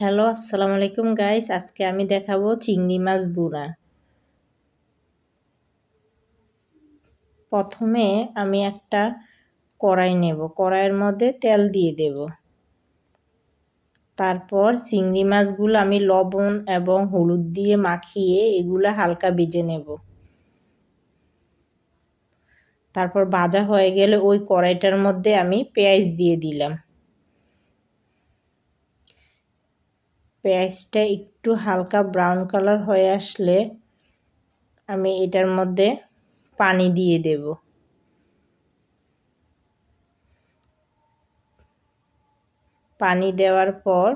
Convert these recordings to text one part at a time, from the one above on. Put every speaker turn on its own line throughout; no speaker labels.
Hello, আসসালামু আলাইকুম guys. আজকে আমি দেখাবো চিংড়ি মাছ ভুনা। প্রথমে আমি একটা কড়াই নেব, কড়াইয়ের মধ্যে তেল দিয়ে দেব। তারপর চিংড়ি মাছগুলো আমি লবণ এবং হলুদ দিয়ে মাখিয়ে এগুলো হালকা ভেজে নেব। তারপর ভাজা হয়ে গেলে ওই কড়াইটার মধ্যে আমি পেঁয়াজ দিয়ে দিলাম। পেঁয়াজটা একটু হালকা ব্রাউন কালার হয়ে আসলে আমি এটার মধ্যে পানি দিয়ে দেব। পানি দেওয়ার পর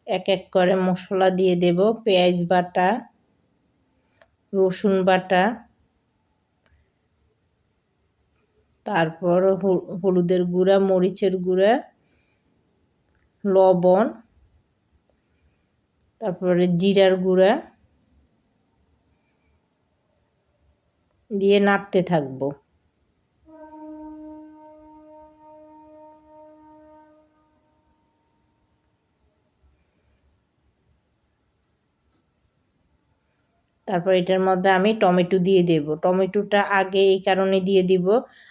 এক এক করে মশলা দিয়ে দেব। পেঁয়াজ বাটা, রসুন বাটা, তারপর হলুদের গুঁড়া, মরিচের গুঁড়া, লবণ, তারপরে জিরার গুঁড়া দিয়ে নাড়তে থাকবো। তারপর এটার মধ্যে আমি টমেটো দিয়ে দেব। টমেটোটা আগে এই কারণে দিয়ে দিব,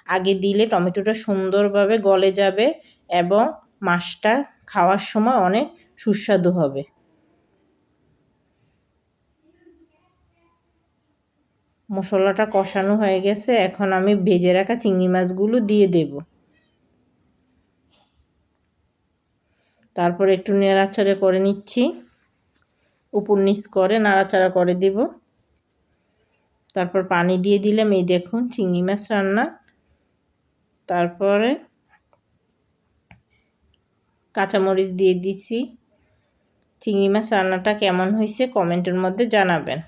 আগে দিলে টমেটোটা সুন্দরভাবে গলে যাবে এবং মাছটা খাওয়ার সময় অনেক সুস্বাদু হবে। মশলাটা কষানো হয়ে গেছে, এখন আমি ভেজে রাখা চিংড়ি মাছগুলো দিয়ে দেব। তারপর একটু নাড়াচাড়া করে নিচ্ছি, উপর নিচ করে নাড়াচাড়া করে দিব। তারপর পানি দিয়ে দিলাম। এই দেখুন চিংড়ি মাছ রান্না। তারপরে কাঁচামরিচ দিয়ে দিচ্ছি। চিংড়ি মাছ রান্নাটা কেমন হয়েছে কমেন্টের মধ্যে জানাবেন।